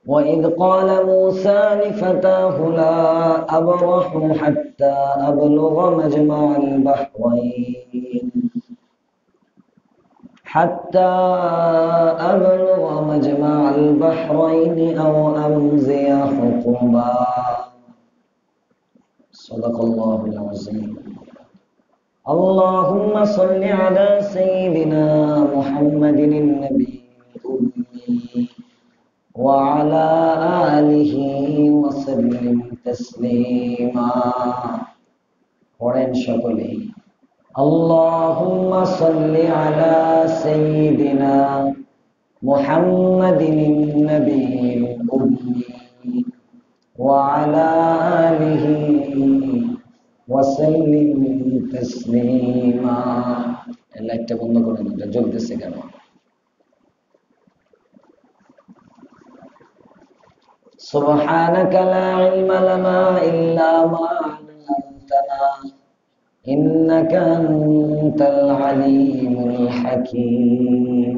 وإذ قال موسى لفتاه لا أبرح حتى أبلغ مجمع البحرين أو أمضي حقبا صدق الله العظيم. اللهم صل على سيدنا محمد النبي الأمي وعلى آله وسلم تسليما. قرآن شكله اللهم صل على سيدنا محمد النبي الأمي وعلى آله وسلم تسليما. লাইটটা বন্ধ করে দিন, এটা জ্বলতেছে কেন? سبحانك لا علم لنا إلا ما علمتنا إنك أنت العليم الحكيم.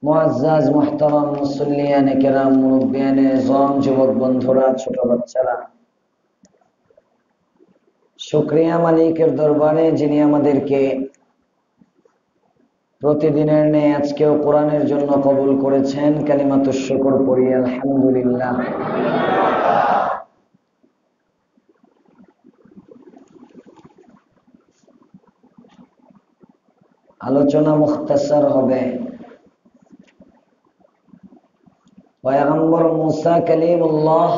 মুআজ্জাজ মুহতারাম মুসল্লিয়ানে কেরাম, মুরব্বিয়ানে ইজম, যুবক বন্ধুরা, ছোট বাচ্চারা, শুকরিয়া মালিকের দরবারে যিনি আমাদেরকে প্রতিদিনের ন্যায় আজকেও কোরআনের জন্য কবুল করেছেন। কালিমাতুশ শুকর পড়ি আলহামদুলিল্লাহ। আলোচনা মুখতাসার হবে। পয়গম্বর মুসা কালিমুল্লাহ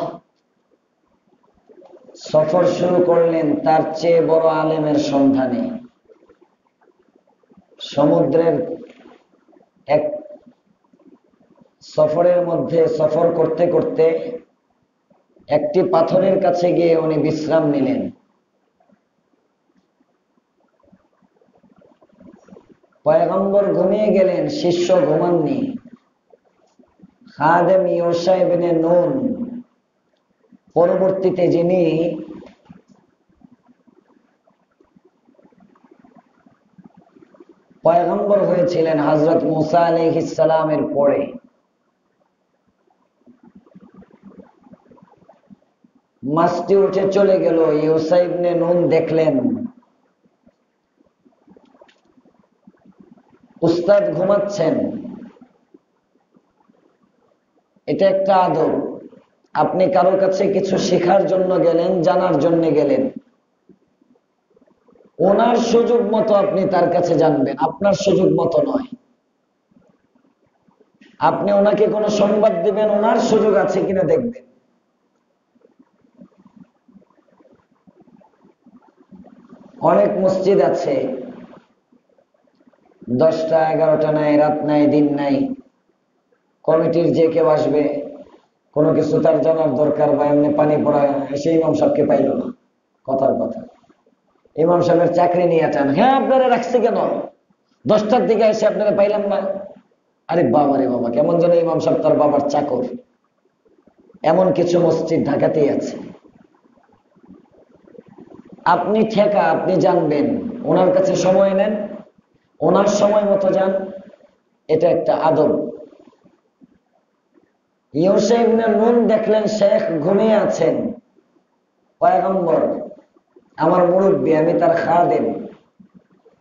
সফর শুরু করলেন তার চেয়ে বড় আলেমের সন্ধানে। সমুদ্রের এক সফরের মধ্যে সফর করতে করতে একটি পাথরের কাছে গিয়ে উনি বিশ্রাম নিলেন। পয়গম্বর ঘুমিয়ে গেলেন, শিষ্য ঘুমাননি। খাদেম ইউশা ইবনে নুন, পরবর্তীতে যিনি পয়গম্বর হয়েছিলেন হযরত মুসা আলাইহিস সালামের পরে, মাছটি উঠে চলে গেল। ইউশা ইবনে নুন দেখলেন উস্তাদ ঘুমাচ্ছেন। এটা একটা আদব। আপনি কারো কাছে কিছু শেখার জন্য গেলেন, জানার জন্য গেলেন, ওনার সুযোগ মতো আপনি তার কাছে জানবেন, আপনার সুযোগ মতো নয়। আপনি ওনাকে কোনো সংবাদ দিবেন, ওনার সুযোগ আছে কিনা দেখবেন। অনেক মসজিদ আছে 10টা 11টা নাই, রাত নাই, দিন নাই, কমিটির যে কেউ আসবে কোনো কিছু তার জানার দরকার, বা এমনি পানি পড়ায় এসে ইমাম সাহেবকে পাইল না, কথার কথা ইমাম সাহেবের চাকরি নিয়ে টান। হ্যাঁ, আপনারা রাখছি কেন? 10টার দিকে এসে আপনারা পাইলাম না। আরে বাবা রে বাবা, কেমন যেন ইমাম সাহেব তার বাবার চাকর। এমন কিছু মসজিদ ঢাকাতেই আছে। আপনি ঠেকা, আপনি জানবেন, ওনার কাছে সময় নেন, ওনার সময় মতো যান, এটা একটা আদব। ইউশা ইবনে নুন দেখলেন শেখ ঘুমিয়ে আছেন। পয়গম্বর আমার মুরব্বী, আমি তার খাদেম।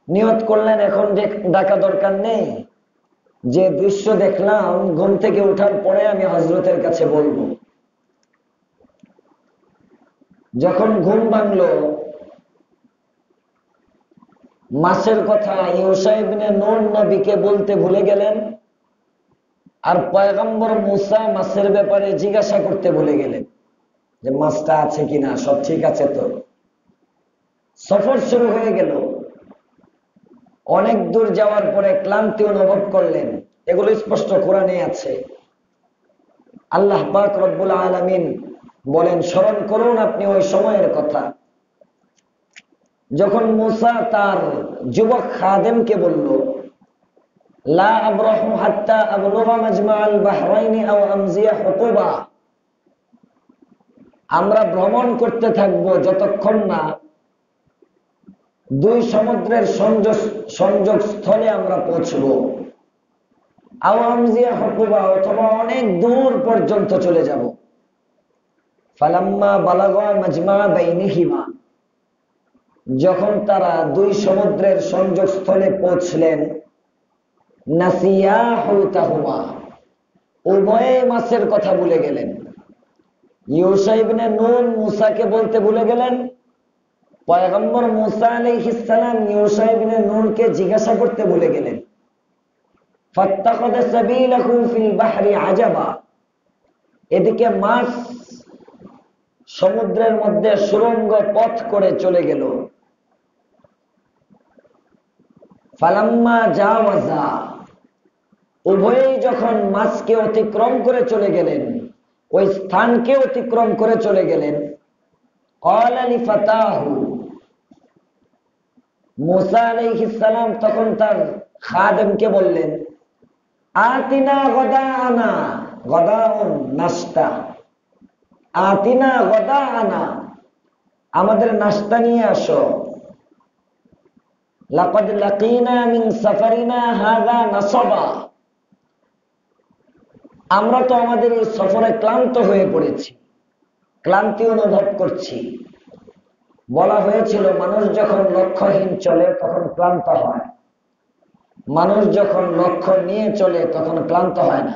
নিয়ত করলেন এখন ডাকা দরকার নেই, যে দৃশ্য দেখলাম ঘুম থেকে ওঠার পরে আমি হযরতের কাছে বলবো। যখন ঘুম ভাঙলো, মাছের কথা ইউশা ইবনে নুন নবীকে বলতে ভুলে গেলেন, আর পয়গম্বর মুসা মাছের ব্যাপারে জিজ্ঞাসা করতে ভুলে গেলেন যে মাছটা আছে কিনা, সব ঠিক আছে তো। সফর শুরু হয়ে গেল। অনেক দূর যাওয়ার পরে ক্লান্তি অনুভব করলেন। এগুলো স্পষ্ট কোরআনে আছে। আল্লাহ পাক রব্বুল আলামিন বলেন, স্মরণ করুন আপনি ওই সময়ের কথা যখন মুসা তার যুবক খাদেমকে বলল, লা আবরাহু হাত্তা আবলুগা মাজমাআল বাহরাইনি আও আমজিয়া হুকুবা, আমরা ভ্রমণ করতে থাকবো যতক্ষণ না দুই সমুদ্রের সংযোগ স্থলে আমরা পৌঁছব। আও আমজিয়া হুকুবা, অথবা অনেক দূর পর্যন্ত চলে যাব। ফালাম্মা বালাগা মাজমা বাইনিহিমা, যখন তারা দুই সমুদ্রের সংযোগস্থলে পৌঁছলেন, নাসিয়া হুতাহুমা, উভয়ে মাছের কথা ভুলে গেলেন। ইউসা ইবনে নুন মুসাকে বলতে ভুলে গেলেন, পয়গম্বর মুসা আলাইহিস সালাম ইউসা ইবনে নুনকে জিজ্ঞাসা করতে ভুলে গেলেন। ফাত্তাখাযা সাবিলাহু ফিল বাহরি আজাবা, এদিকে মাছ সমুদ্রের মধ্যে সুড়ঙ্গ পথ করে চলে গেল। ফালাম্মা জাওয়াজা, উভয়েই যখন মাছকে অতিক্রম করে চলে গেলেন, ওই স্থানকে অতিক্রম করে চলে গেলেন, ক্বালা লিফাতাহু, মুসা আলাইহিস সালাম তখন তার খাদেমকে বললেন, আতিনা গদাআনা, গদাউন নাস্তা, আতিনা গদাআনা, আমাদের নাস্তা নিয়ে আসো। লাকাদ লাকিনা মিন সাফারিনা হাযা নাসাবা, আমরা তো আমাদের এই সফরে ক্লান্ত হয়ে পড়েছি, ক্লান্তি অনুভব করছি। বলা হয়েছিল মানুষ যখন লক্ষ্যহীন চলে তখন ক্লান্ত হয়, মানুষ যখন লক্ষ্য নিয়ে চলে তখন ক্লান্ত হয় না।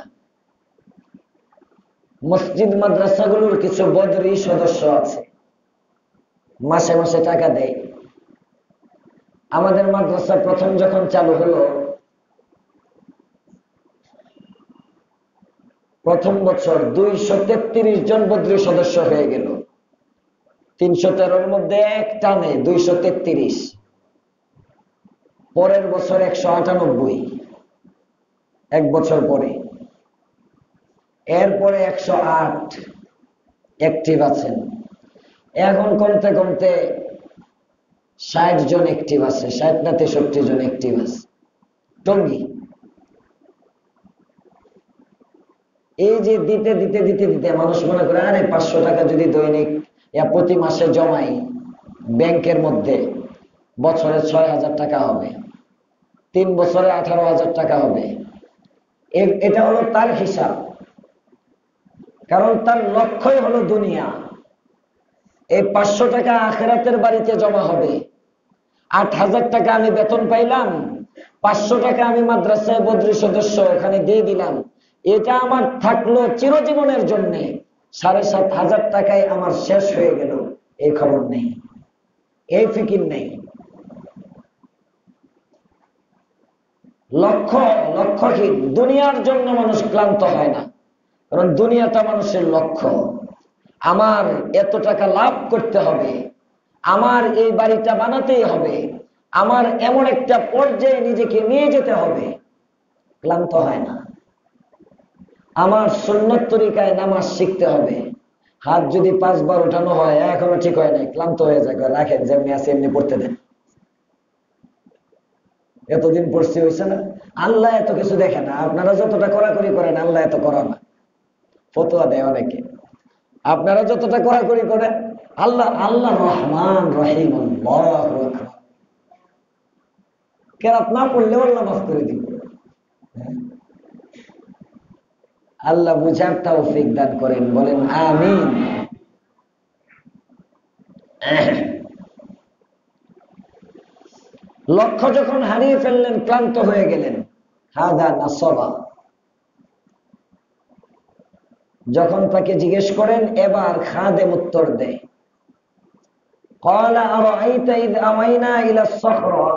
মসজিদ মাদ্রাসাগুলোর কিছু বদরি সদস্য আছে, মাসে মাসে টাকা দেয়। আমাদের মাদ্রাসা প্রথম যখন চালু হলো, প্রথম বছর 233 জন বদরি সদস্য হয়ে গেল। 313-র মধ্যে এক টানে 233, পরের বছর 198, এক বছর পরে, এরপরে 108 অ্যাক্টিভ আছেন। এখন কমতে কমতে 60 জন অ্যাক্টিভ আছে, 60 না 63 জন অ্যাক্টিভ আছে টঙ্গী। এই যে দিতে দিতে দিতে দিতে মানুষ মনে করে আরে 500 টাকা যদি দৈনিক প্রতি মাসে জমাই ব্যাংকের মধ্যে, বছরে 6,000 টাকা হবে, 3 বছরে 18,000 টাকা হবে। এটা হলো তার হিসাব, কারণ তার লক্ষ্যই হলো দুনিয়া। এই 500 টাকা আখিরাতের বাড়িতে জমা হবে। 8,000 টাকা আমি বেতন পাইলাম, 500 টাকা আমি মাদ্রাসায় বদরি সদস্য ওখানে দিয়ে দিলাম, এটা আমার থাকলো চিরজীবনের জন্য। 7,500 টাকায় আমার শেষ হয়ে গেল, এই খবর নেই, এই ফিকির নেই। লক্ষ্যহীন দুনিয়ার জন্য মানুষ ক্লান্ত হয় না, কারণ দুনিয়াটা মানুষের লক্ষ্য। আমার এত টাকা লাভ করতে হবে, আমার এই বাড়িটা বানাতেই হবে, আমার এমন একটা পর্যায়ে নিজেকে নিয়ে যেতে হবে, ক্লান্ত হয় না। আমার সুন্নত তরিকায় নামাজ শিখতে হবে, হাত যদি 5 বার উঠানো হয় এখনো ঠিক হয় নাই, ক্লান্ত হয়ে যায়, রাখেন যেমনি আছে এমনি পড়তে দেন। এতদিন পড়ছি হয়েছে না? আল্লাহ এত কিছু দেখে না, আপনারা যতটা কড়াকড়ি করেন আল্লাহ এত করা না। ফতোয়া দেয় অনেকে, আপনারা যতটা কড়াকড়ি করেন আল্লাহ রহমান রহিম, কেরাত না পড়লেও আল্লাহ মাফ করে দিব। আল্লাহ বুঝার তৌফিক দান করেন, বলেন আমিন। লক্ষ্য যখন হারিয়ে ফেললেন, ক্লান্ত হয়ে গেলেন, হাদা নাসবা। যখন তাকে জিজ্ঞেস করেন, এবার খাদেম উত্তর দেয়, ক্বালা আরাআইতা ইয আওয়াইনা ইলা সখরা,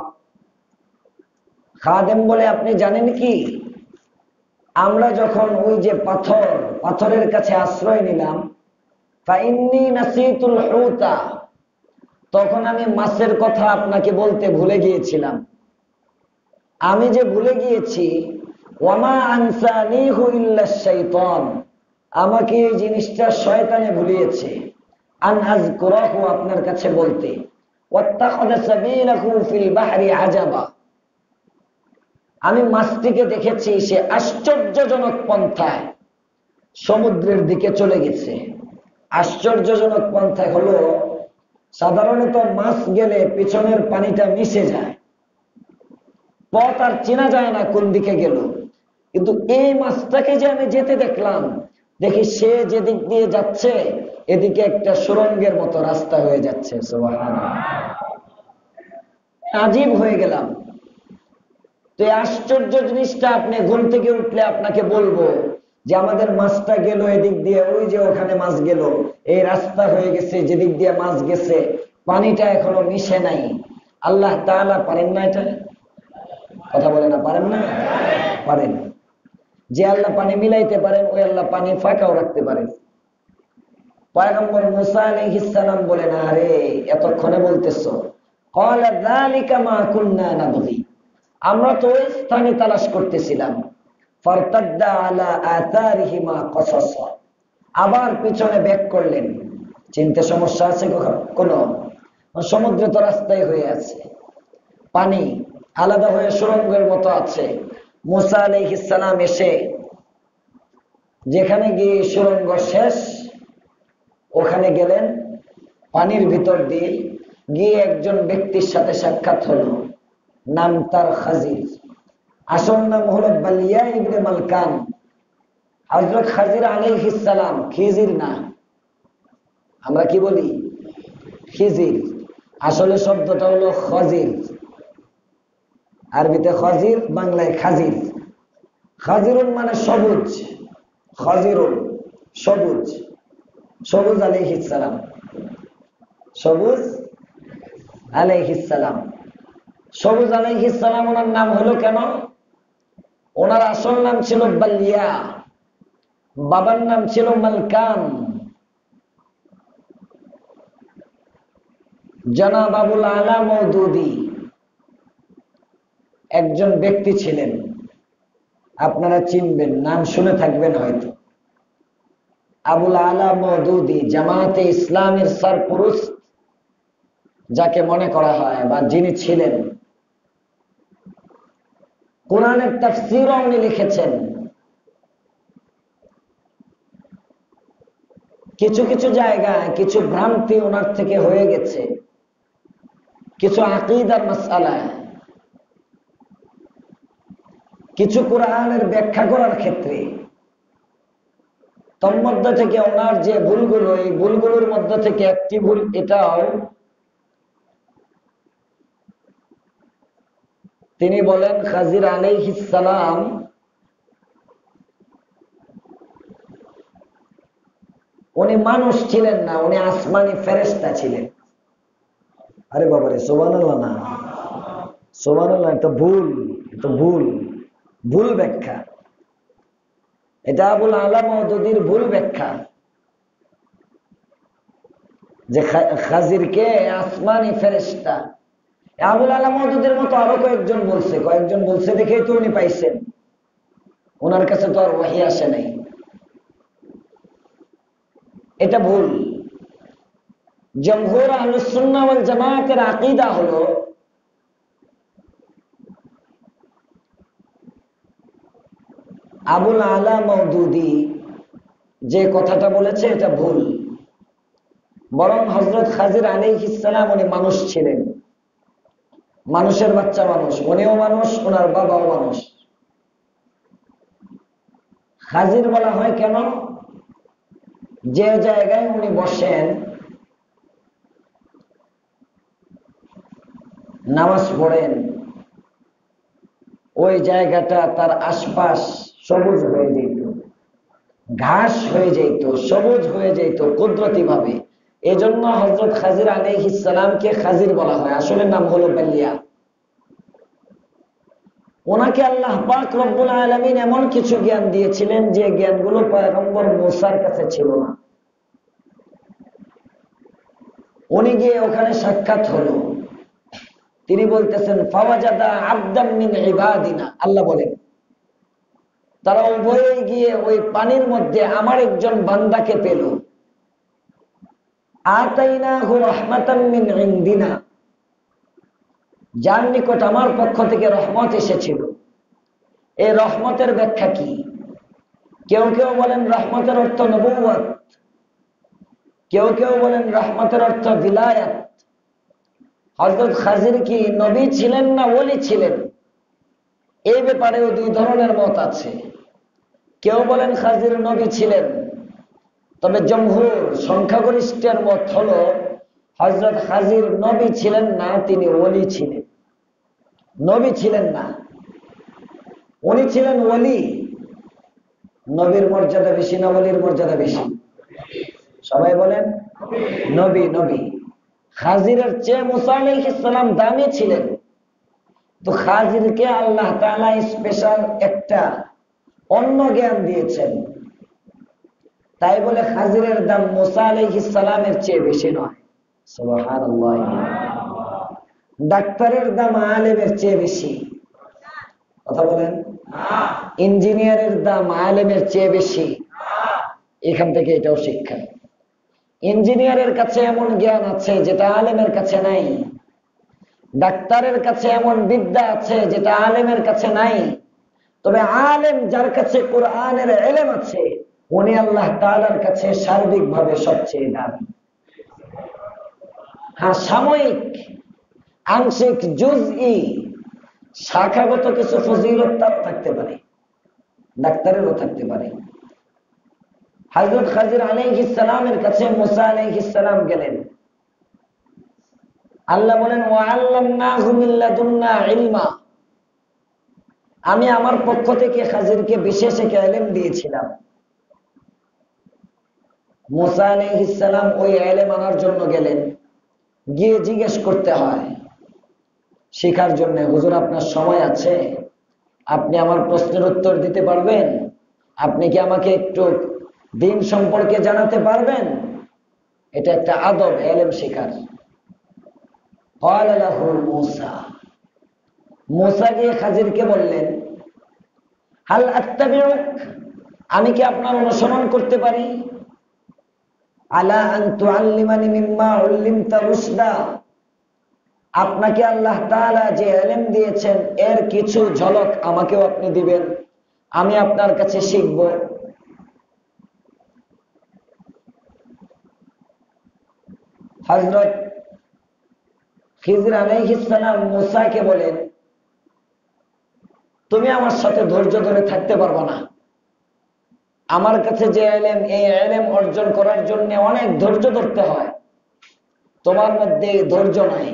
খাদেম বলে আপনি জানেন কি, আমরা যখন ওই যে পাথরের কাছে আশ্রয় নিলাম, ফাইন্নী নাসিতুল হুতা, তখন আমি মাছের কথা আপনাকে বলতে ভুলে গিয়েছিলাম। আমি যে ভুলে গিয়েছি, ওয়ামা আনসানিহু ইল্লা শাইতান, আমাকে এই জিনিসটা শয়তানে ভুলিয়েছে, আন আযকুরাহু, আপনার কাছে বলতে, ওয়াত্তাখাযা সাবিলাহু ফিল বাহরি আজাবা, আমি মাছটিকে দেখেছি সে আশ্চর্যজনক পন্থায় সমুদ্রের দিকে চলে গেছে। আশ্চর্যজনক পন্থায় হলো, সাধারণত মাছ গেলে পিছনের পানিটা মিশে যায়, পথ আর চেনা যায় না কোন দিকে গেল। কিন্তু এই মাছটাকে যে আমি যেতে দেখলাম, দেখি সে যেদিক দিয়ে যাচ্ছে এদিকে একটা সুড়ঙ্গের মতো রাস্তা হয়ে যাচ্ছে। সুবহানাল্লাহ, আজীব হয়ে গেলাম। তো এই আশ্চর্য জিনিসটা আপনি ঘুম থেকে উঠলে আপনাকে বলবো যে আমাদের মাছটা গেল এদিক দিয়ে, ওই যে ওখানে মাছ গেল, এই রাস্তা হয়ে গেছে, যেদিক দিয়ে মাছ গেছে পানিটা এখনো মিশে নাই। আল্লাহ তাআলা পারেন না এটা? কথা বলে না, পারেন না? পারেন। যে আল্লাহ পানি মিলাইতে পারেন ওই আল্লাহ পানি ফাঁকাও রাখতে পারেন। পয়গম্বর মুসা আলাইহিস সালাম বলেন, আরে এতক্ষণে বলতেছো, ক্বালা যালিকা মা কুননা নাবগি, আমরা তো ওই স্থানে তালাশ করতেছিলাম। ফারতাদ্দা আলা আথারিহিমা কসাসা, আবার পিছনে ব্যাক করলেন। চিনতে সমস্যা আছে কোনো? সমুদ্রে তো রাস্তায় হয়ে আছে, পানি আলাদা হয়ে সুড়ঙ্গের মতো আছে। মুসা আলাইহিস সালাম এসে যেখানে গিয়ে সুড়ঙ্গ শেষ ওখানে গেলেন, পানির ভিতর দিয়ে গিয়ে একজন ব্যক্তির সাথে সাক্ষাৎ হলো, নাম তার খাজির, আসল নাম হলো বালিয়া ইবনে মালকান। হযরত খাজির আলাইহিস সালাম, খিজির না, আমরা কি বলি খিজির, আসলে শব্দটা হলো খাজির, আরবিতে খাজির, বাংলায় খাজির। খাজিরুন মানে সবুজ, খাজিরুন সবুজ, সবুজ আলাইহিস সালাম, সবুজ আলাইহিস সালাম। সবুজ আলাইহিস সালাম ওনার নাম হলো কেন? ওনার আসল নাম ছিল বালিয়া, বাবার নাম ছিল মালকান। জনাব আবুল আলা মওদুদী একজন ব্যক্তি ছিলেন, আপনারা চিনবেন, নাম শুনে থাকবেন হয়তো। আবুল আলা মওদুদী জামাতে ইসলামের সরপুরুষ যাকে মনে করা হয়, বা যিনি ছিলেন। কোরআনের তাফসীরও উনি লিখেছেন। কিছু কিছু জায়গায় কিছু ভ্রান্তি ওনার থেকে হয়ে গেছে, কিছু আকীদার মাসআলায়, কিছু কোরআনের ব্যাখ্যা করার ক্ষেত্রে। তোর মধ্যে থেকে ওনার যে ভুলগুলো, এই ভুলগুলোর মধ্যে থেকে একটি ভুল এটাও, তিনি বলেন খাজির আলাইহিস সালাম উনি মানুষ ছিলেন না, উনি আসমানি ফেরেশতা ছিলেন। আরে বাবারে, সুবহানাল্লাহ না, সুবহানাল্লাহ, এটা ভুল, এটা ভুল, ভুল ব্যাখ্যা। এটা আবুল আলা মওদুদীর ভুল ব্যাখ্যা যে খাজিরকে আসমানি ফেরেশতা। আবুল আলা মওদুদীর মতো আরো কয়েকজন বলছে দেখেই তো উনি পাইছেন, ওনার কাছে তো আর ওহী আসে নাই। এটা ভুল। জমহুর আহলুস সুন্নাহ ওয়াল জামাতের আকীদা হলো আবুল আলা মওদুদী যে কথাটা বলেছে এটা ভুল। বরং হযরত খাজির আলাইহিস সালাম উনি মানুষ ছিলেন, মানুষের বাচ্চা মানুষ, উনিও মানুষ, ওনার বাবাও মানুষ। খাজির বলা হয় কেন? যে জায়গায় উনি বসেন, নামাজ পড়েন, ওই জায়গাটা তার আশপাশ সবুজ হয়ে যেত, ঘাস হয়ে যেত, সবুজ হয়ে যেত কুদরতি ভাবে। এজন্য হযরত খাজির আলাইহিস সালামকে খাজির বলা হয়, আসলে নাম হলো বালিয়া। ওনাকে আল্লাহ পাক রব্বুল আলামিন এমন কিছু জ্ঞান দিয়েছিলেন যে জ্ঞানগুলো পয়গম্বর মুসার কাছে ছিল না। উনি গিয়ে ওখানে সাক্ষাৎ হলো, তিনি বলতেছেন ফাওয়াজাদা আবদাম মিন ইবাদিনা, আল্লাহ বলেন তারা উভয়ে গিয়ে ওই পানির মধ্যে আমার একজন বান্দাকে পেল। আতাইনাহু রাহমাতাম মিন ইনদিনা, যার নিকট আমার পক্ষ থেকে রহমত এসেছিল। এই রহমতের ব্যাখ্যা কি? কেউ কেউ বলেন রহমতের অর্থ নবুয়ত, কেউ কেউ বলেন রহমতের অর্থ ভিলায়াত। হযরত খাজির কি নবী ছিলেন না ওলি ছিলেন? এই ব্যাপারেও দুই ধরনের মত আছে। কেউ বলেন খাজির নবী ছিলেন, তবে জমহুর সংখ্যাগরিষ্ঠের মত হলো হযরত খাজির নবী ছিলেন না, তিনি ওলি ছিলেন। নবী ছিলেন না, উনি ছিলেন ওলি। নবীর মর্যাদা বেশি না ওলির মর্যাদা বেশি? সবাই বলেন নবী। নবী খাজিরের চেয়ে মুসা আলাইহিস সালাম দামি ছিলেন। তো খাজিরকে আল্লাহ তাআলা স্পেশাল একটা অন্য জ্ঞান দিয়েছেন, তাই বলে খাজিরের দাম মুসা আলাইহিস সালামের চেয়ে বেশি নয়। সুবহানাল্লাহ। ডাক্তারের দাম আলেমের চেয়ে বেশি, কথা বলেন। ইঞ্জিনিয়ারের দাম আলেমের চেয়ে বেশি। এখান থেকে এটাও শিক্ষা, ইঞ্জিনিয়ারের কাছে এমন জ্ঞান আছে যেটা আলেমের কাছে নাই, ডাক্তারের কাছে এমন বিদ্যা আছে যেটা আলেমের কাছে নাই। তবে আলেম যার কাছে কোরআনের ইলম আছে, উনি আল্লাহ তাআলার কাছে সার্বিকভাবে সবচেয়ে দামি। হ্যাঁ, সাময়িক আংশিক জুজই শাখাগত কিছু ফজিলত তার থাকতে পারে, ডাক্তারেরও থাকতে পারে। হযরত খাজির আলাইহিস সালামের কাছে মুসা আলাইহিস সালাম গেলেন। আল্লাহ বলেন ওয়াআল্লামনাহু মিন লাদুন্না ইলমা, আমি আমার পক্ষ থেকে খাজিরকে বিশেষ একটা ইলম দিয়েছিলাম। মুসা আলাইহিস সালাম ওই ইলম আনার জন্য গেলেন। গিয়ে জিজ্ঞেস করতে হয় শেখার জন্য, হুজুর আপনার সময় আছে? আপনি আমার প্রশ্নের উত্তর দিতে পারবেন? আপনি কি আমাকে একটু দিন সম্পর্কে জানাতে পারবেন? এটা একটা আদব, ইলম শেখার। ক্বালা লাহু মূসা, মূসা গিয়ে খাজিরকে বললেন হাল আত্তাবিউক, আমি কি আপনার অনুসরণ করতে পারি? আলা আন তুআল্লিমানি মিম্মা উল্লিমতা রুশদা, আপনাকে আল্লাহ তাআলা যে ইলম দিয়েছেন এর কিছু ঝলক আমাকেও আপনি দিবেন, আমি আপনার কাছে শিখব। হযরত খিজর আলাইহিস সালাম মূসাকে বলেন তুমি আমার সাথে ধৈর্য ধরে থাকতে পারবে না। আমার কাছে যে ইলম, এই ইলম অর্জন করার জন্য অনেক ধৈর্য ধরতে হয়, তোমার মধ্যে ধৈর্য নাই।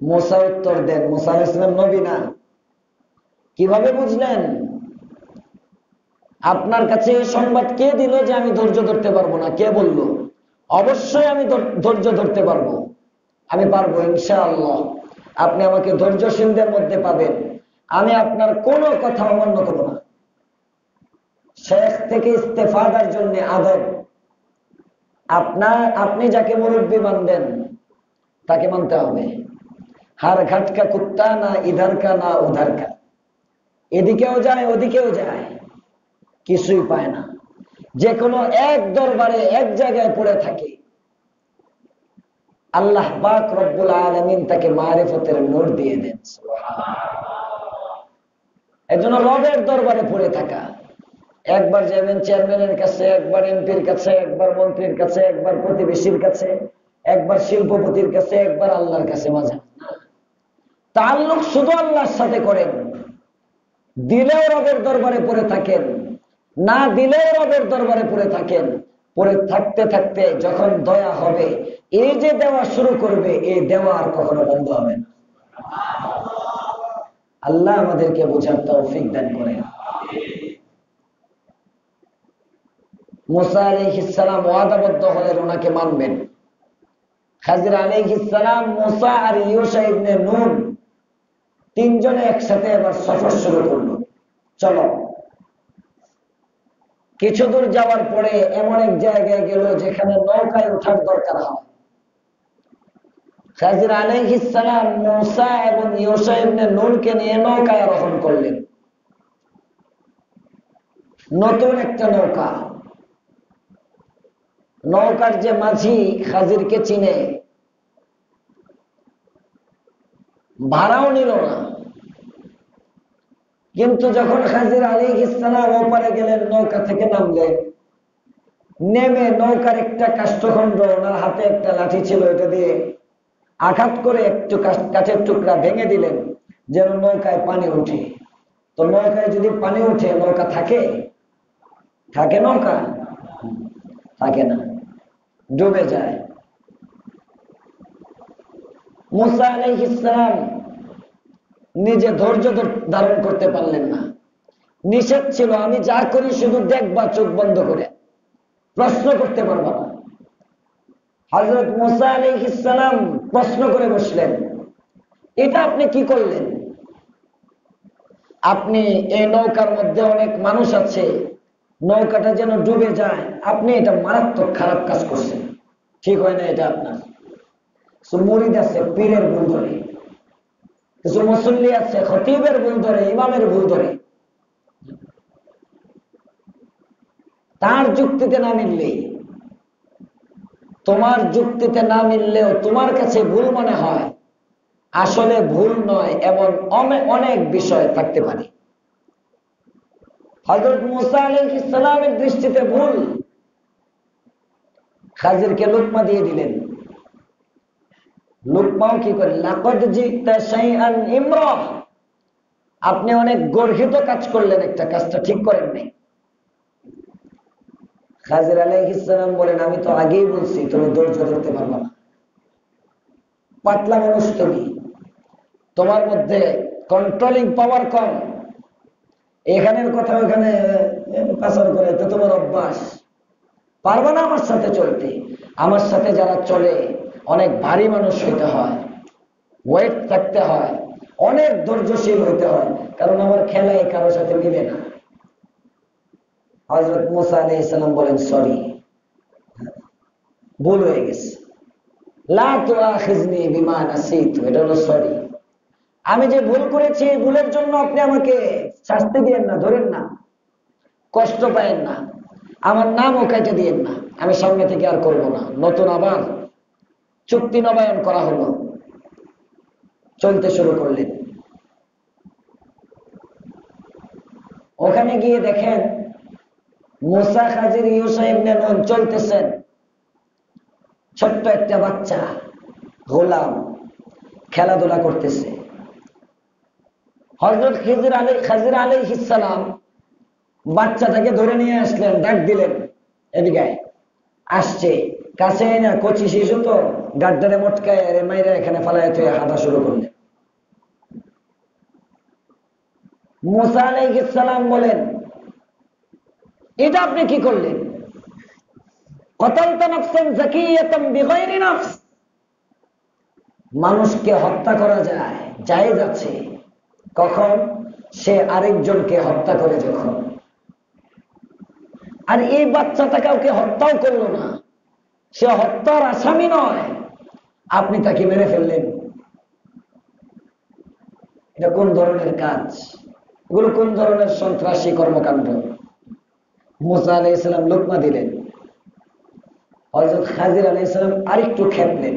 মূসা উত্তর দেন, মূসা আলাইহিস সালাম নবী না? কিভাবে বুঝলেন? আপনার কাছে এই সংবাদ কে দিল যে আমি ধৈর্য ধরতে পারবো না? কে বলল? অবশ্যই আমি ধৈর্য ধরতে পারবো, আমি পারবো ইনশাআল্লাহ। আপনি আমাকে ধৈর্যশীলদের মধ্যে পাবেন, আমি আপনার কোনো কথা অমান্য করব না। শেখ থেকে ইস্তেফাদার জন্য আদব, আপনি যাকে মুরব্বী মানবেন তাকে মানতে হবে। হার ঘাট কা কুত্তা না ইধার কা না উধার কা, এদিকেও যায় ওদিকেও যায়, কিছুই পায় না। যে কোনো এক দরবারে এক জায়গায় পড়ে থাকে, আল্লাহ পাক রব্বুল আলামিন তাকে মারিফতের নূর দিয়ে দেন। এজন্য রবের দরবারে পড়ে থাকা, একবার যাবেন চেয়ারম্যানের কাছে, একবার এমপির কাছে, একবার মন্ত্রীর কাছে, একবার প্রতিবেশীর কাছে, একবার শিল্পপতির কাছে, একবার আল্লাহর কাছে। মাঝে তাআল্লুক শুধু আল্লাহর সাথে করেন, দিলেও রবের দরবারে পড়ে থাকেন, না দিলেও রবের দরবারে পড়ে থাকেন। পড়ে থাকতে থাকতে যখন দয়া হবে, এই যে দেওয়া শুরু করবে, এই দেওয়া আর কখনো বন্ধ হবে না। আল্লাহ আমাদেরকে বোঝার তৌফিক দান করেন। মুসা আলাইহিস সালাম ওয়াদাবদ্ধ হলেন ওনাকে মানবেন। খাজির আলাইহিস সালাম, মুসা আর ইউশা ইবনে নুন তিনজনে একসাথে এবার সফর শুরু করলো। চলো। কিছু দূর যাওয়ার পরে এমন এক জায়গায় গেল যেখানে নৌকায় ওঠার দরকার হয়। খাজির আলাইহিস সালাম মুসা এবং ইউশা ইবনে নুনকে নিয়ে নৌকায় আরোহণ করলেন। নতুন একটা নৌকা, নৌকার যে মাঝি খাজিরকে চিনে, ভাড়াও নিল না। কিন্তু যখন খাজির আলাইহিস সালাম ওপারে গেলেন, নৌকা থেকে নামলেন, নেমে নৌকার একটা কাষ্ঠখণ্ড, ওনার হাতে একটা লাঠি ছিল, এটা দিয়ে আঘাত করে একটু কাঠের টুকরা ভেঙে দিলেন যেন নৌকায় পানি উঠে। তো নৌকায় যদি পানি উঠে নৌকা থাকে? থাকে নৌকা? থাকে না, ডুবে যায়। মুসা আলাইহিস সালাম নিজে ধৈর্য ধারণ করতে পারলেন না। নিষেধ ছিল, আমি যা করি শুধু দেখবা চোখ বন্ধ করে, প্রশ্ন করতে পারবা না। হযরত মুসা আলাইহিস সালাম প্রশ্ন করে বসলেন, এটা আপনি কি করলেন? আপনি এই নৌকার মধ্যে অনেক মানুষ আছে, নৌকাটা যেন ডুবে যায়, আপনি এটা মারাত্মক খারাপ কাজ করছেন, ঠিক হয় না এটা আপনার। মুরিদ আছে পীরের ভুল ধরে, কিছু মুসল্লি আছে খতিবের ভুল ধরে, ইমামের ভুল ধরে। তার যুক্তিতে না মিললেই, তোমার যুক্তিতে না মিললেও তোমার কাছে ভুল মনে হয়, আসলে ভুল নয় এমন অনেক বিষয় থাকতে পারে। হযরত মুসা আলাইহিস সালামের দৃষ্টিতে ভুল। খাজিরকে লুকমা দিয়ে দিলেন। লুকমাও কি করে, লাকাদ জিতা শাইআন ইমরা, আপনি অনেক গর্হিত কাজ করলেন, একটা কাজটা ঠিক করেন নাই। খাজির আলাইহিস সালাম বলেন, আমি তো আগেই বলছি তুমি ধৈর্য ধরতে পারবা না, পাতলা মানুষ তুমি, তোমার মধ্যে কন্ট্রোলিং পাওয়ার কম, এখানের কথা ওখানে পাচার করে তো তোমার অভ্যাস, পারবা না আমার সাথে চলতে। আমার সাথে যারা চলে অনেক ভারী মানুষ হইতে হয়, ওয়েট থাকতে হয়, অনেক ধৈর্যশীল হইতে হয়, কারণ আমার খেলায় কারো সাথে মিলে না। হযরত মুসা আলাইহিস সালাম বলেন, সরি, ভুল হয়ে গেছে, লা তুআখিযনি বিমা নাসিতু, এটা হলো সরি। আমি যে ভুল করেছি এই ভুলের জন্য আপনি আমাকে শাস্তি দিয়েন না, ধরেন না, কষ্ট পায়েন না, আমার নামও কেটে দিয়েন না, আমি সামনে থেকে আর করব না। নতুন আবার চুক্তি নবায়ন করা হলো, চলতে শুরু করলেন। ওখানে গিয়ে দেখেন মুসা, খাজির, ইউসা ইবনে নুন চলতেছেন, ছোট্ট একটা বাচ্চা গোলাম খেলাধুলা করতেছে। হযরত খাজির আলাইহিস সালাম বাচ্চাটাকে ধরে নিয়ে আসলেন, ডাক দিলেন, এদিকে আসছে, কাছে না, কচি শিশু তো, গাড্ডারে মটকায় মাইরা এখানে ফালায় তুই হাঁটা শুরু করলেন। মুসা আলাইহিস সালাম বলেন, এটা আপনি কি করলেন? কতালতা নাফসান যাকিয়াতাম বিগাইরি নাফস, মানুষকে হত্যা করা যায়, জায়েজ আছে, কখন? সে আরেকজনকে হত্যা করে যখন। আর এই বাচ্চাটা কাউকে হত্যাও করলো না, সে হত্যার আসামি নয়, আপনি তাকে মেরে ফেললেন। এটা কোন ধরনের কাজ? এগুলো কোন ধরনের সন্ত্রাসী কর্মকাণ্ড? মুসা আলাইহিস সালাম লুকমা দিলেন। হযরত খাজির আলাইহিস সালাম আরেকটু খেপলেন।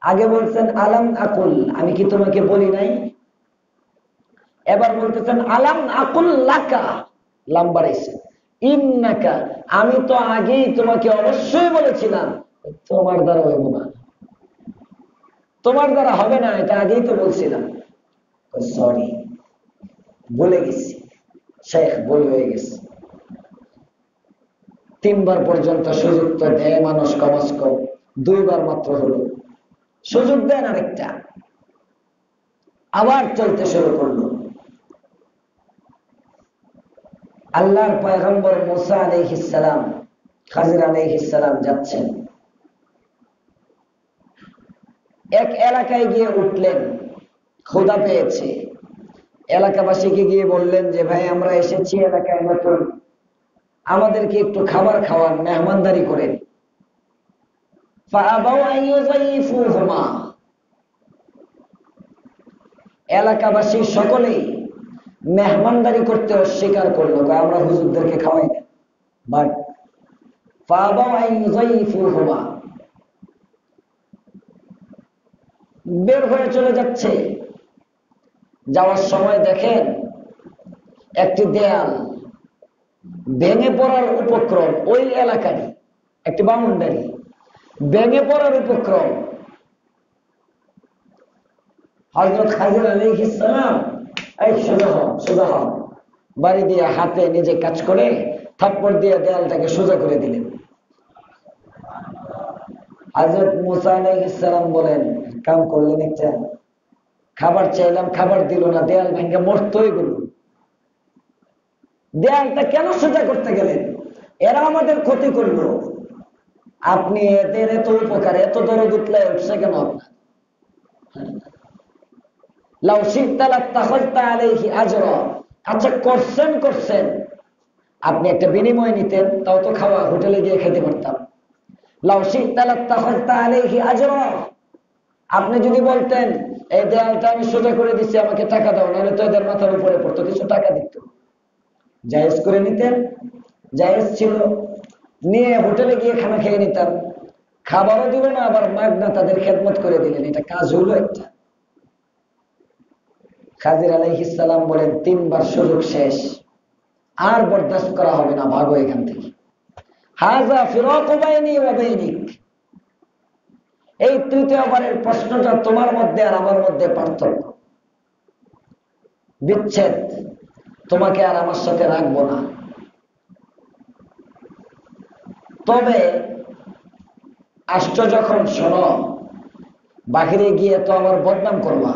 আগে বলছেন আলাম আকুল, আমি কি তোমাকে বলি নাই? এবার বলতেছেন আলাম আকুল লাকা, লাম বাড়াইছেন, ইন্নাকা, আমি তো আগেই তোমাকে অবশ্যই বলেছিলাম তোমার দ্বারা হইব না, তোমার দ্বারা হবে না, এটা আগেই তো বলছিলাম। সরি, বলে গেছি, শেখ ভুল হয়ে গেছে। 3 বার পর্যন্ত সুযোগ তো দেয় মানুষ, কমাস কম 2 বার মাত্র হলো, সুযোগ দেন আরেকটা, আবার চলতে শুরু করলো। আল্লাহর পয়গম্বর মুসা আলাইহিস সালাম, খাজির আলাইহিস সালাম যাচ্ছেন, এক এলাকায় গিয়ে উঠলেন, ক্ষুধা পেয়েছে। এলাকাবাসীকে গিয়ে বললেন যে ভাই আমরা এসেছি এলাকায় নতুন, আমাদেরকে একটু খাবার খাওয়ান, মেহমানদারি করেন। ফাআবাউ আন ইউযাইফুহুমা, এলাকাবাসী সকলেই মেহমানদারি করতে অস্বীকার করলো, আমরা হুজুরদেরকে খাওয়াই না। বাট ফাআবাউ আন ইউযাইফুহুমা, বের হয়ে চলে যাচ্ছে। যাওয়ার সময় দেখেন একটি দেয়াল ভেঙে পড়ার উপক্রম, ওই এলাকারই একটি বাউন্ডারি ভেঙে পড়ার উপক্রম। হযরত খাজির আলাইহিস সালাম এই সোজা হও সোজা হও বাড়ি দিয়ে হাতে নিজে কাজ করে থাপ্পড় দিয়ে দেয়ালটাকে সোজা করে দিলেন। হযরত মুসা আলাইহিস সালাম বলেন, কাম করলেন একটা, খাবার চাইলাম খাবার দিল না, দেয়াল ভেঙে মরতই গেল। দেয়ালটা কেন সোজা করতে গেলেন? এরা আমাদের ক্ষতি করলো, আপনি এদের এত উপকার এত দরদ উতলায় উঠছে কেন আপনার? লাউ শি'তা লাত্তাখাযতা আলাইহি আজরা, আচ্ছা করছেন আপনি একটা বিনিময় নিতেন, তাও তো খাওয়া হোটেলে গিয়ে খেতে পারতাম। লাউ শি'তা লাত্তাখাযতা আলাইহি আজরা, আপনি যদি বলতেন এই দেয়ালটা আমি সোজা করে দিচ্ছি আমাকে টাকা দাও, নাহলে তো এদের মাথার উপরে পড়তো, কিছু টাকা দিত, জায়েজ করে নিতেন, জায়েজ ছিল, নিয়ে হোটেলে গিয়ে খানা খেয়ে নিতাম, খাবারও দিল না আবার মাগনা তাদের খেদমত করে দিলেন, এটা কাজ হলো একটা। খাজির আলাইহিস সালাম বলেন, 3 বার সুযোগ শেষ, আর বরদাস্ত করা হবে না, ভাগো এখান থেকে। হাযা ফিরাকু বাইনি ওয়া বাইনিক, এই তৃতীয়বারের প্রশ্নটা তোমার মধ্যে আর আমার মধ্যে পার্থক্য, বিচ্ছেদ, তোমাকে আর আমার সাথে রাখবো না। তবে আসছো যখন শোনো, বাহিরে গিয়ে তো আমার বদনাম করবা,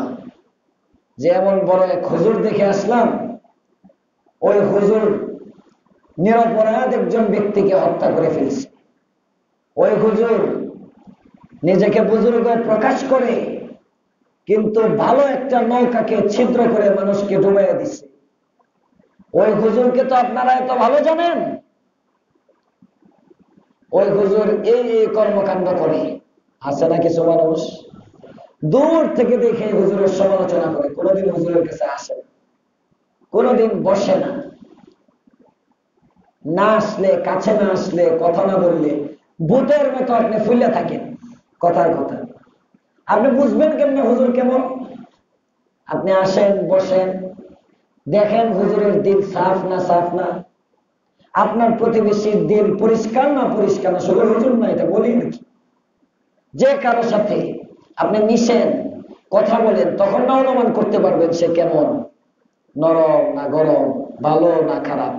যে এমন বড় এক হুজুর দেখে আসলাম, ওই হুজুর নিরপরাধ একজন ব্যক্তিকে হত্যা করে ফেলছে, ওই হুজুর নিজেকে বুজুর্গ প্রকাশ করে কিন্তু ভালো একটা নৌকাকে ছিদ্র করে মানুষকে ডুবাইয়া দিচ্ছে, ওই হুজুরকে তো আপনারা এত ভালো জানেন, ওই হুজুর এই কর্মকাণ্ড করে। আছে না কিছু মানুষ দূর থেকে দেখে হুজুরের সমালোচনা করে, কোনোদিন হুজুরের কাছে আসে না, কোনোদিন বসে না, না আসলে, কাছে না আসলে, কথা না বললে ভূতের মতো আপনি ফুলে থাকেন কথার কথা। আপনি বুঝবেন কেমনে হুজুর কেমন? আপনি আসেন, বসেন, দেখেন হুজুরের দিল সাফ না সাফ না, আপনার প্রতিবেশীর দিল পরিষ্কার না পরিষ্কার না, শুধু হুজুর না, এটা বলি নাকি, যে কারো সাথে আপনি মিশেন, কথা বলেন, তখন না অনুমান করতে পারবেন সে কেমন, নরম না গরম, ভালো না খারাপ।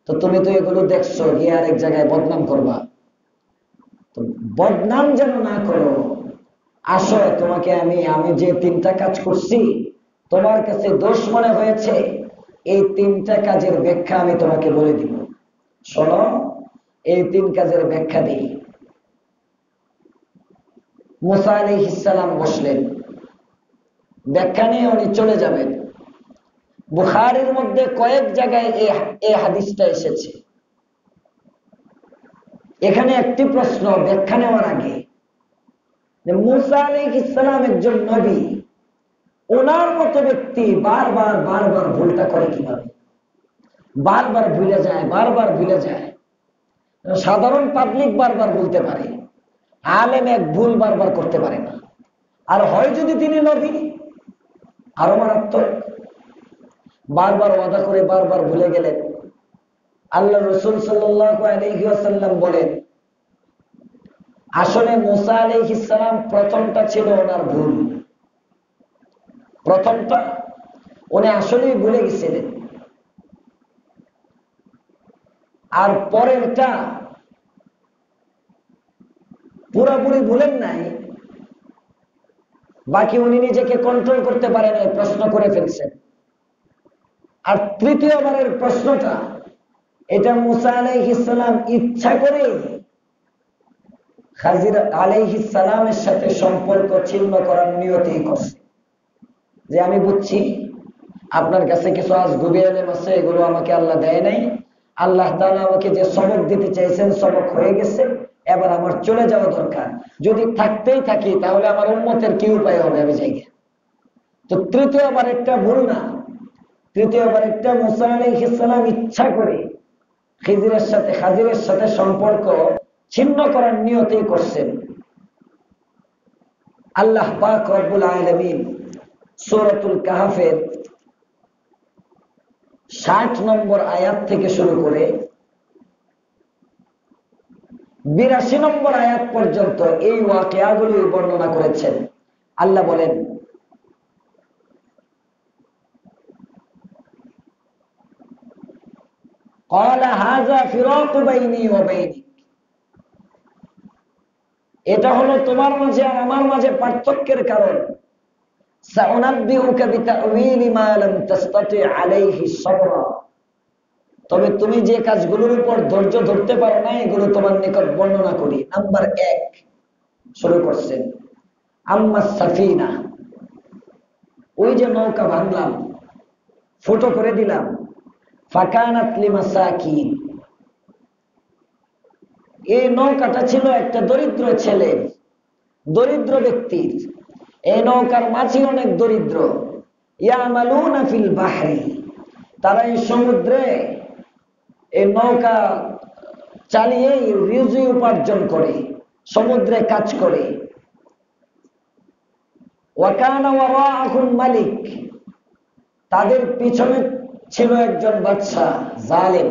তো তুমি তো এগুলো দেখছো, গিয়ে আরেক জায়গায় বদনাম করবা, তো বদনাম যেন না করো। আসো, তোমাকে আমি যে 3টা কাজ করছি তোমার কাছে দোষ মনে হয়েছে, এই 3টা কাজের ব্যাখ্যা আমি তোমাকে বলে দিব, শোনো, এই 3 কাজের ব্যাখ্যা দিই। মুসা আলাইহিস সালাম বসলেন, ব্যাখ্যা নিয়ে উনি চলে যাবেন। বুখারীর মধ্যে কয়েক জায়গায় এই হাদিসটা এসেছে। এখানে একটি প্রশ্ন ব্যাখ্যা নেওয়ার আগে, যে মুসা আলাইহিস সালাম একজন নবী, ওনার মতো ব্যক্তি বারবার ভুলটা করে কিভাবে? বারবার ভুলে যায়। সাধারণ পাবলিক বারবার ভুলতে পারে, আলেম এক ভুল বারবার করতে পারে না। আর হয় যদি তিনি নবী, আরো মারাত্মক, বারবার ওয়াদা করে বারবার ভুলে গেলেন। আল্লাহ রাসূল সাল্লাল্লাহু আলাইহি ওয়াসাল্লাম বলেন, আসলে মুসা আলাইহিস সালাম প্রথমটা ছিল ওনার ভুল, প্রথমটা উনি আসলেই ভুলে গেছিলেন, আর পরেরটা পুরোপুরি ভুলেন নাই, বাকি উনি নিজেকে কন্ট্রোল করতে পারেন, প্রশ্ন করে ফেলছেন। আর তৃতীয়বারের প্রশ্নটা, এটা মুসা আলাইহিস সালাম ইচ্ছা করে খাজির আলাইহিস সালামের সাথে সম্পর্ক ছিন্ন করার নিয়তেই করছে, যে আমি বুঝছি আপনার কাছে কিছু আজগুবি ইলম আছে, এগুলো আমাকে আল্লাহ দেয় নাই, আল্লাহ তাআলা আমাকে যে সবক দিতে চাইছেন সবক হয়ে গেছে, এবার আমার চলে যাওয়া দরকার, যদি থাকতেই থাকি তাহলে আমার উম্মতের কি উপায় হবে, আমি যাই। তো তৃতীয়বার একটা ভুল না, তৃতীয়বার একটা মুসা আলাইহিস সালাম ইচ্ছা করে খাজিরের সাথে সম্পর্ক ছিন্ন করার নিয়তেই করছেন। আল্লাহ পাক রব্বুল আলামিন সূরাতুল কাহফের 60 নম্বর আয়াত থেকে শুরু করে 82 নম্বর আয়াত পর্যন্ত এই ওয়াকিয়াগুলি বর্ণনা করেছেন। আল্লাহ বলেন ক্বালা হাযা ফিরাকু বাইনি ওয়া বাইনিক, এটা হলো তোমার মাঝে আর আমার মাঝে পার্থক্যের কারণ। সাউনাব্বিউকা বিতাউইলি মা লাম তাসতাতি আলাইহি সাবরা, তবে তুমি যে কাজগুলোর উপর ধৈর্য ধরতে পারো না এগুলো তোমার নিকট বর্ণনা করি। নাম্বার 1 শুরু করছেন, আম্মা সাফিনা, ওই যে নৌকা ভাঙলাম, ফুটো করে দিলাম, ফাকানাত লিমাসাকিন, এই নৌকাটা ছিল একটা দরিদ্র ছেলের, দরিদ্র ব্যক্তির। এই নৌকার মাঝি অনেক দরিদ্র। ইয়ামালুনা ফিল বাহরি, তারা এই সমুদ্রে এই নৌকা চালিয়ে রিজি উপার্জন করে, সমুদ্রে কাজ করে। ওয়াকানা ওয়ারাআহুম মালিক, তাদের পিছনে ছিল একজন বাদশা জালেম।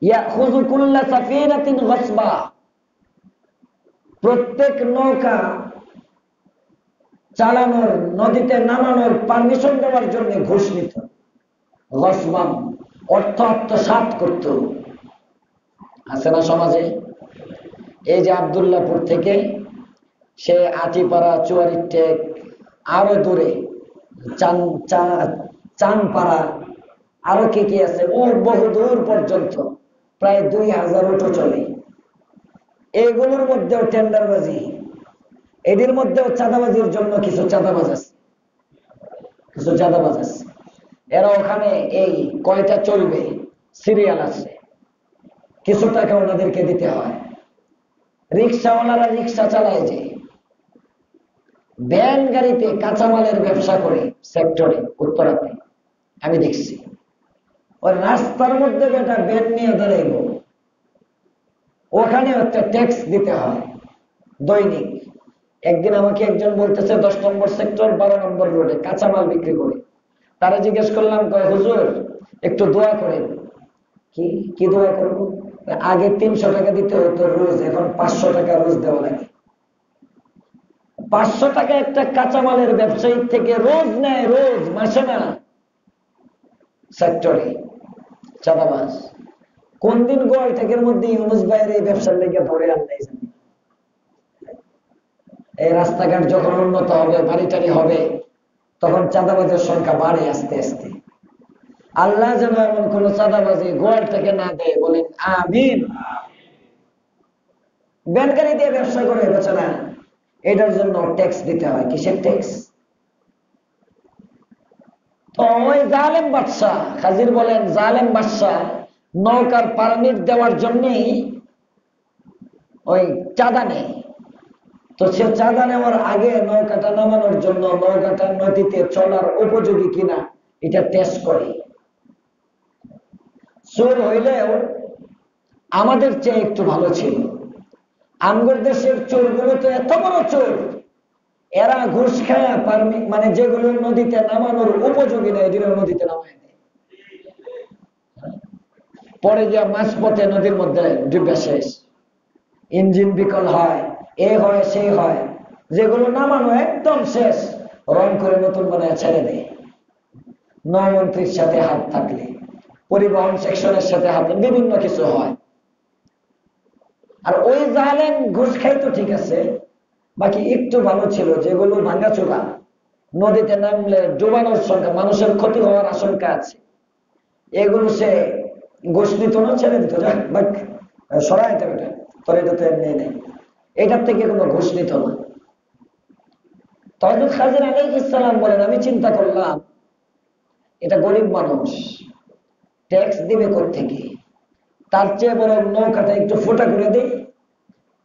ইয়াখুযু কুল্লা সাফিনাতিন গাসবা, প্রত্যেক নৌকা চালানোর, নদীতে নামানোর পারমিশন দেওয়ার জন্য ঘুষ নিত। গাসবান অর্থ আত্মসাৎ করত। আছে না সমাজে? এই যে আব্দুল্লাহপুর থেকে সে আটিপাড়া, চুয়ারি টেক, আরো দূরে চানপাড়া, আরো কি কি আছে, ও বহু দূর পর্যন্ত প্রায় 2000 অটো চলে। এগুলোর মধ্যেও টেন্ডারবাজি, এদের মধ্যেও চাঁদাবাজির জন্য কিছু চাঁদাবাজ আছে, কিছু চাঁদাবাজ আছে। এরা ওখানে এই কয়টা চলবে সিরিয়াল আছে, কিছু টাকা ওনাদেরকে দিতে হয়। রিক্সাওয়ালারা রিক্সা চালায়, যে ভ্যান গাড়িতে কাঁচামালের ব্যবসা করে সেক্টরে, উত্তরাতে আমি দেখছি। ওই রাস্তার মধ্যে বেটা ভ্যান নিয়ে দাঁড়াইব, ওখানে একটা ট্যাক্স দিতে হয় দৈনিক। একদিন আমাকে একজন বলতেছে 10 নম্বর সেক্টর 12 নম্বর রোডে কাঁচামাল বিক্রি করে। তারা জিজ্ঞেস করলাম, কয় হুজুর একটু দোয়া করেন। কি দোয়া করবো? আগে 300 টাকা দিতে হতো রোজ, এখন 500 টাকা রোজ দেওয়া লাগে। 500 টাকা একটা কাঁচামালের ব্যবসায়ী থেকে রোজ নেয়, রোজ, মাসে না। সেক্টরে চাঁদাবাজ। কোন দিন গোয়ালটেকের মধ্যে ইউনুস ভাইয়ের এই ব্যবসার লেগে ধরে আনলাই জানি। এই রাস্তাঘাট যখন উন্নত হবে, বাড়িটারি হবে, তখন চাঁদাবাজের সংখ্যা বাড়ে আস্তে আস্তে। আল্লাহ যেন এমন কোন চাঁদাবাজি গোয়ালটেকে না দেয়, বলেন আমিন। ব্যাংকারি দিয়ে ব্যবসা করে বেচারা, এটার জন্য ট্যাক্স দিতে হয়। কিসের ট্যাক্স? তো ওই জালেম বাদশাহ, হাজির বলেন জালেম বাদশাহ নৌকার পারমিট দেওয়ার জন্যই ওই চাঁদা নেয়। তো সে চাঁদা নেওয়ার আগে নৌকাটা নামানোর জন্য নৌকাটা নদীতে চলার উপযোগী কিনা এটা টেস্ট করে। চোর হইলেও আমাদের চেয়ে একটু ভালো ছিল। আমগর দেশের চোরগুলো তো এত বড় চোর, এরা ঘুষ খায় পারমিট, মানে যেগুলো নদীতে নামানোর উপযোগী না এগুলো নদীতে নামায় দেয়। পরে গিয়া মাঝপথে নদীর মধ্যে ডুবে শেষ, ইঞ্জিন বিকল হয়, এ হয় সে হয়। যেগুলো নামানো একদম শেষ, রং করে নতুন বানায় ছেড়ে দেয়। নৌমন্ত্রীর সাথে হাত থাকলে, পরিবহন সেকশনের সাথে হাত, বিভিন্ন কিছু হয়। আর ওই জালেম ঘুষ খাই তো ঠিক আছে, বাকি একটু ভালো ছিল যেগুলো ভাঙ্গাচোরা, নদীতে নামলে ডুবানোর সংখ্যা, মানুষের ক্ষতি হওয়ার আশঙ্কা আছে, এগুলো সে ঘুষ নিত না, ছেড়ে দিত, সরাই দেবে এটা, তোর এটা তো এমনি নেই, এটার থেকে কোনো ঘুষ নিত না। হযরত খাজির আলাইহিস সালাম বলেন, আমি চিন্তা করলাম এটা গরিব মানুষ, ট্যাক্স দিবে কোত্থেকে, তার চেয়ে বরং নৌকাটা একটু ফোটা করে দিই,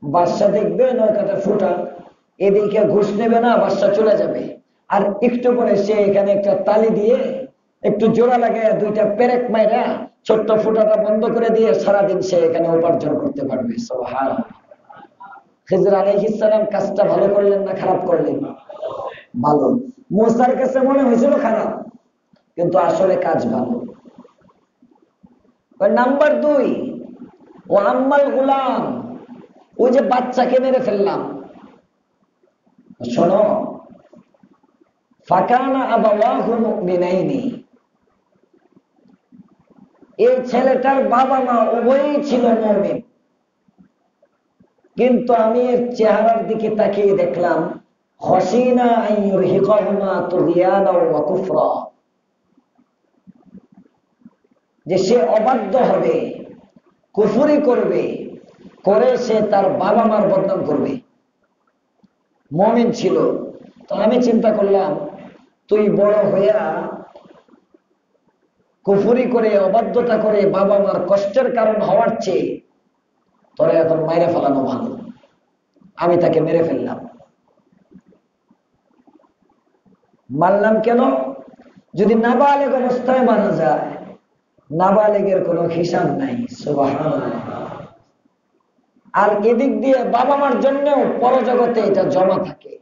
বাদশা দেখবে নৌকাটা ফোটা, এদিকে ঘুষ নেবে না, বাদশা চলে যাবে। আর একটু পরে সে এখানে একটা তালি দিয়ে একটু জোড়া লাগে, দুইটা পেরেক মাইরা ছোট্ট ফোটাটা বন্ধ করে দিয়ে সারাদিন সে এখানে উপার্জন করতে পারবে। সুবহানাল্লাহ। খিজর আলাইহিস সালাম কাজটা ভালো করলেন না খারাপ করলেন? ভালো। মুসার কাছে মনে হয়েছিল খারাপ, কিন্তু আসলে কাজ ভালো। নাম্বার 2, ও আম্মাল গোলাম, ওই যে বাচ্চাকে মেরে ফেললাম, শোনো, ফাকানা আবাওয়াহু মুমিনাইনি, এই ছেলেটার বাবা মা উভয়ই ছিল মুমিন, কিন্তু আমি এর চেহারার দিকে তাকিয়ে দেখলাম খশিনা আন ইউরহিকাহুমা তুগয়ানা ওয়া কুফরা, যে সে অবাধ্য হবে, কুফরি করবে, করে সে তার বাবা মার বদনাম করবে। মুমিন ছিল, তো আমি চিন্তা করলাম তুই বড় হইয়া কুফরি করে অবাধ্যতা করে বাবা মার কষ্টের কারণ হওয়ার চেয়ে তোরা এখন মেরে ফেলানো ভালো। আমি তাকে মেরে ফেললাম। মারলাম কেন? যদি নাবালেগ অবস্থায় মারা যায়, নাবালেগের কোনো হিসাব নাই। সুবহানাল্লাহ। আর এদিক দিয়ে বাবা মার জন্যও পরজগতে এটা জমা থাকে।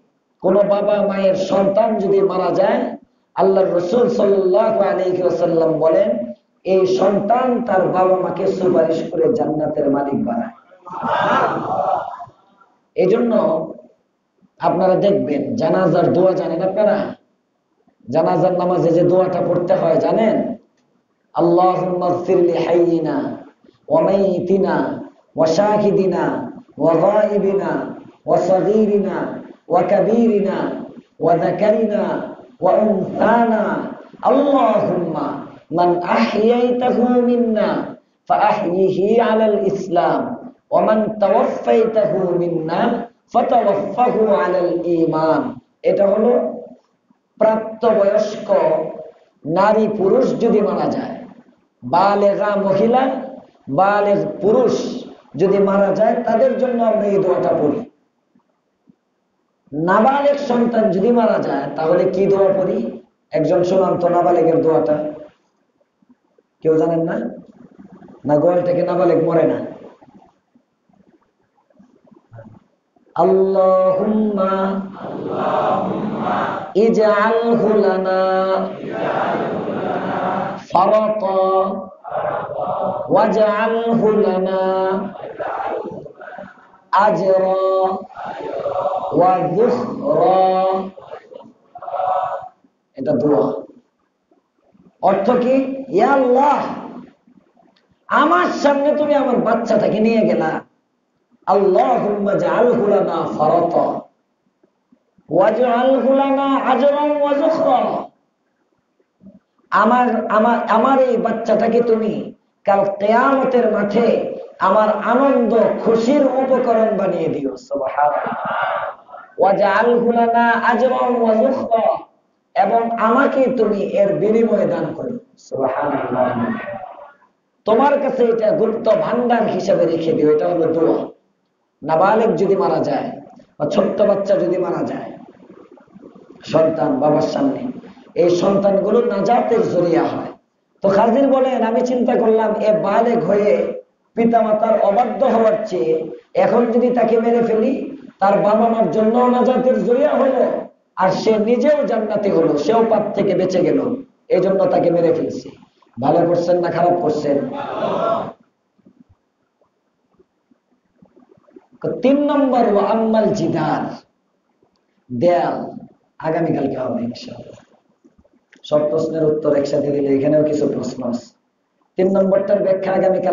কোন বাবা মায়ের সন্তান যদি মারা যায়, আল্লাহর রাসূল সাল্লাল্লাহু আলাইহি ওয়াসাল্লাম বলেন এই সন্তান তার বাবা মাকে সুপারিশ করে জান্নাতের মালিক বানায়। এজন্য আপনারা দেখবেন জানাজার দোয়া জানেন আপনারা? জানাজার নামাজে যে দোয়াটা পড়তে হয় জানেন? আল্লাহুম্মা ইগফির লি হাইয়িনা ওয়া মাইয়িতিনা ওয়া শাহিদিনা ওয়া গায়িবিনা ওয়া সাগীরিনা ওয়া কাবীরিনা ওয়া যাকারিনা ওয়া উনসানা, আল্লাহুম্মা মান আহইয়াইতাহু মিন্না ফাআহইহি আলাল ইসলাম ওয়া মান তাওয়াফফাইতাহু মিন্না ফাতাওয়াফফাহু আলাল ঈমান। এটা হলো প্রাপ্তবয়স্ক নারী পুরুষ যদি মারা যায়, বালেগা মহিলা বালেগ পুরুষ যদি মারা যায়, তাদের জন্য আমরা এই দোয়াটা পড়ি। নাবালেগ সন্তান যদি মারা যায় তাহলে কি দোয়া পড়ি? একজন শোনান তো নাবালেগের দোয়াটা। কেউ জানেন না? না গোয়াল থেকে নাবালেগ মরে না? আল্লাহুম্মা ইজআলহু লানা ফারাতা ওয়াজআলহু লানা আজরা ওয়া যুখরা। এটা দোয়া। অর্থ কি? ইয়া আল্লাহ, আমার সামনে তুমি আমার বাচ্চাটাকে নিয়ে গেলা, আল্লাহুম্মা জাআলহু লানা ফারাতা ওয়াজআলহু লানা আজরান ওয়া যুখরা। আমার এই বাচ্চাটাকে তুমি কাল কিয়ামতের মাঠে আমার আনন্দ খুশির উপকরণ বানিয়ে দিও। সুবহানাল্লাহ। ওয়াজআলহু লানা আজরান ওয়া যুখরা, এবং আমাকে তুমি এর বিনিময়ে দান করো। সুবহানাল্লাহ। তোমার কাছে এটা গুপ্ত ভান্ডার হিসেবে রেখে দিও। এটা হলো দোয়া। নাবালেগ যদি মারা যায় বা ছোট্ট বাচ্চা যদি মারা যায়, সন্তান বাবার সামনে, এই সন্তানগুলো নাজাতের জরিয়া হয়। তো খাজির বলেন আমি চিন্তা করলাম এ বালেগ হয়ে পিতামাতার অবাধ্য হওয়ার চেয়ে এখন যদি তাকে মেরে ফেলি, তার বাবা মার জন্য নাজাতের জরিয়া হলো, আর সে নিজেও জান্নাতি হলো, সেও পাপ থেকে বেঁচে গেল। এই জন্য তাকে মেরে ফেলছি। ভালো করছেন না খারাপ করছেন? 3 নম্বর ওয়া আম্মাল জিদার, দেয়াল। আগামীকালকে হবে ইনশাআল্লাহ। সব প্রশ্নের উত্তর একসাথে দিলে এখানেও কিছু প্রশ্ন আছে। 3 নম্বরটার ব্যাখ্যা আগামীকাল।